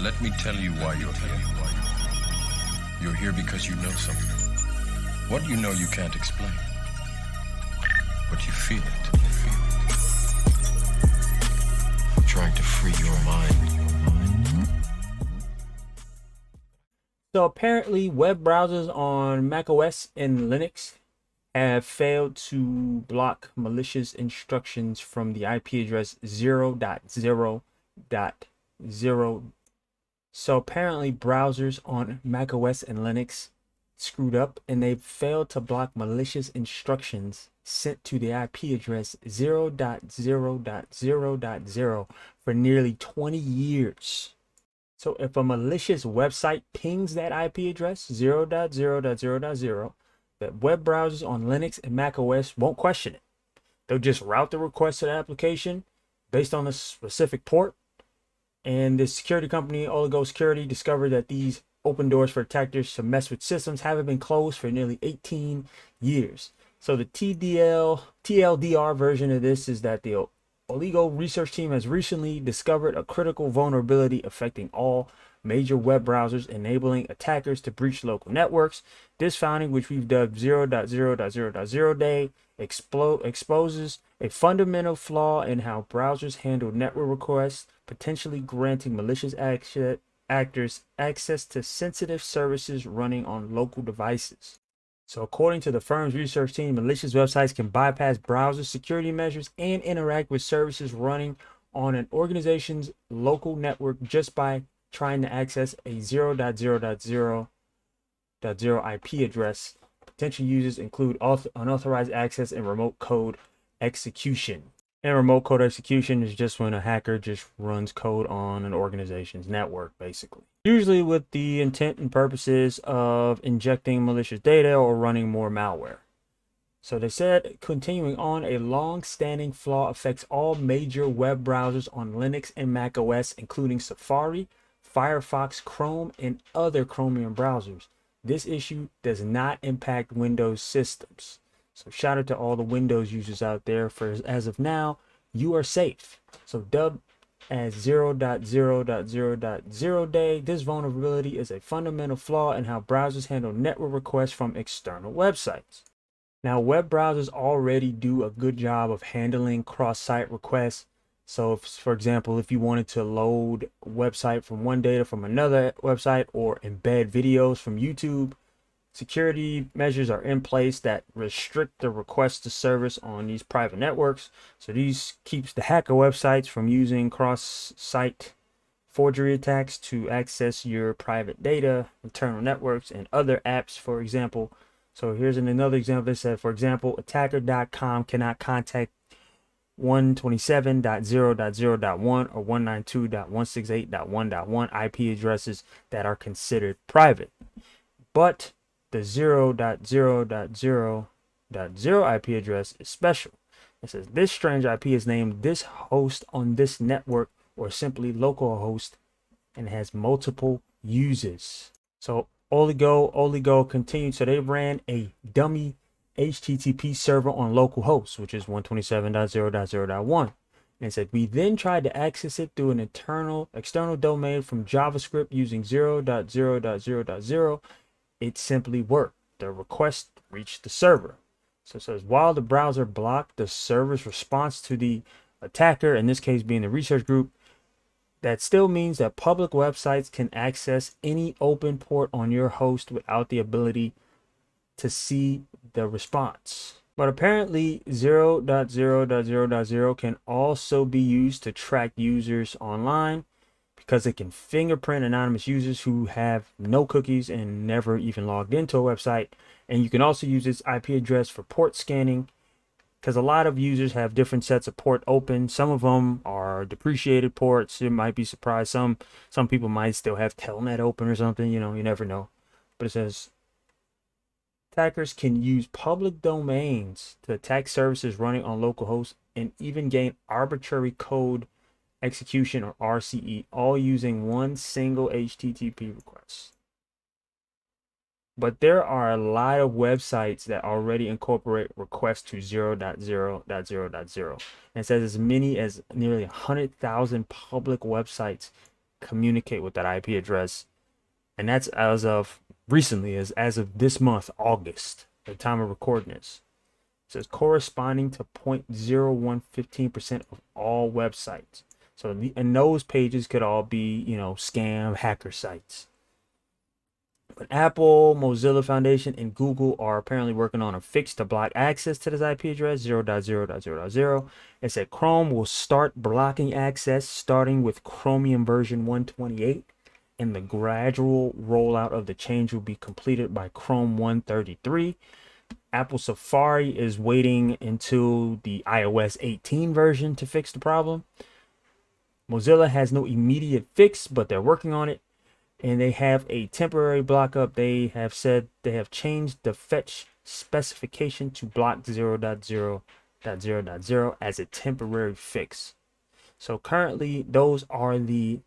Let me tell you why you're here. You're here because you know something. What you know you can't explain. But you feel it. I'm trying to free your mind. So apparently web browsers on macOS and Linux have failed to block malicious instructions from the IP address 0.0.0. So apparently browsers on macOS and Linux screwed up and they failed to block malicious instructions sent to the IP address 0.0.0.0 for nearly 20 years. So if a malicious website pings that IP address 0.0.0.0, that web browsers on Linux and macOS won't question it. They'll just route the request to the application based on a specific port. And the security company Oligo Security discovered that these open doors for attackers to mess with systems haven't been closed for nearly 18 years. So the TLDR version of this is that the Oligo research team has recently discovered a critical vulnerability affecting all major web browsers, enabling attackers to breach local networks. This finding, which we've dubbed 0.0.0.0 day, exposes a fundamental flaw in how browsers handle network requests, potentially granting malicious actors access to sensitive services running on local devices. So according to the firm's research team, malicious websites can bypass browser security measures and interact with services running on an organization's local network just by trying to access a 0.0.0.0 IP address. Potential users include unauthorized access and remote code execution. And remote code execution is just when a hacker just runs code on an organization's network, basically. Usually with the intent and purposes of injecting malicious data or running more malware. So they said, continuing on, a long-standing flaw affects all major web browsers on Linux and macOS, including Safari, Firefox, Chrome, and other Chromium browsers. This issue does not impact Windows systems. So shout out to all the Windows users out there. For as of now, you are safe. So dubbed as 0.0.0.0 day, this vulnerability is a fundamental flaw in how browsers handle network requests from external websites. Now, web browsers already do a good job of handling cross-site requests. So for example, if you wanted to load a website from one data from another website or embed videos from YouTube, security measures are in place that restrict the request to service on these private networks. So these keeps the hacker websites from using cross-site forgery attacks to access your private data, internal networks, and other apps, for example. So here's another example that said, for example, attacker.com cannot contact 127.0.0.1 or 192.168.1.1 IP addresses that are considered private. But the 0.0.0.0 IP address is special. It says this strange IP is named this host on this network or simply localhost and has multiple users. So Oligo continued. So they ran a dummy HTTP server on localhost, which is 127.0.0.1. And it said we then tried to access it through an external domain from JavaScript using 0.0.0.0. It simply worked. The request reached the server. So it says while the browser blocked the server's response to the attacker, in this case being the research group, that still means that public websites can access any open port on your host without the ability to see the response. But apparently 0.0.0.0 can also be used to track users online, because it can fingerprint anonymous users who have no cookies and never even logged into a website. And you can also use its IP address for port scanning, because a lot of users have different sets of port open. Some of them are depreciated ports. You might be surprised. Some people might still have Telnet open or something. You know, you never know. But it says attackers can use public domains to attack services running on localhost and even gain arbitrary code execution or RCE, all using one single HTTP request. But there are a lot of websites that already incorporate requests to 0.0.0.0. And it says as many as nearly 100,000 public websites communicate with that IP address. And that's as of recently, as of this month, August, at the time of recording this. It says corresponding to 0.0115% of all websites. So, and those pages could all be, you know, scam hacker sites. But Apple, Mozilla Foundation, and Google are apparently working on a fix to block access to this IP address 0.0.0.0. It said Chrome will start blocking access starting with Chromium version 128, and the gradual rollout of the change will be completed by Chrome 133. Apple Safari is waiting until the iOS 18 version to fix the problem. Mozilla has no immediate fix, but they're working on it. And they have a temporary block up. They have said they have changed the fetch specification to block 0.0.0.0 as a temporary fix. So currently, those are the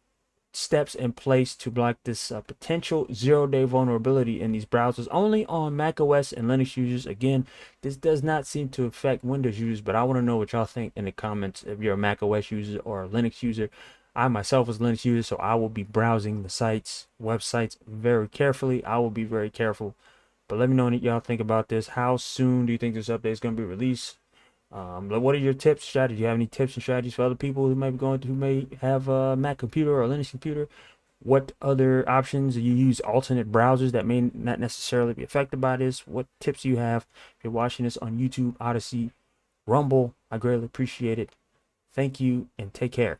steps in place to block this potential zero-day vulnerability in these browsers, only on macOS and Linux users. Again, this does not seem to affect Windows users, but I want to know what y'all think in the comments if you're a macOS user or a Linux user. I myself was a Linux user, so I will be browsing the websites very carefully. I will be very careful. But let me know what y'all think about this. How soon do you think this update is going to be released? What are your tips, strategies? Do you have any tips and strategies for other people who may be who may have a Mac computer or a Linux computer? What other options do you use? Alternate browsers that may not necessarily be affected by this? What tips do you have? If you're watching this on YouTube, Odyssey, Rumble, I greatly appreciate it. Thank you and take care.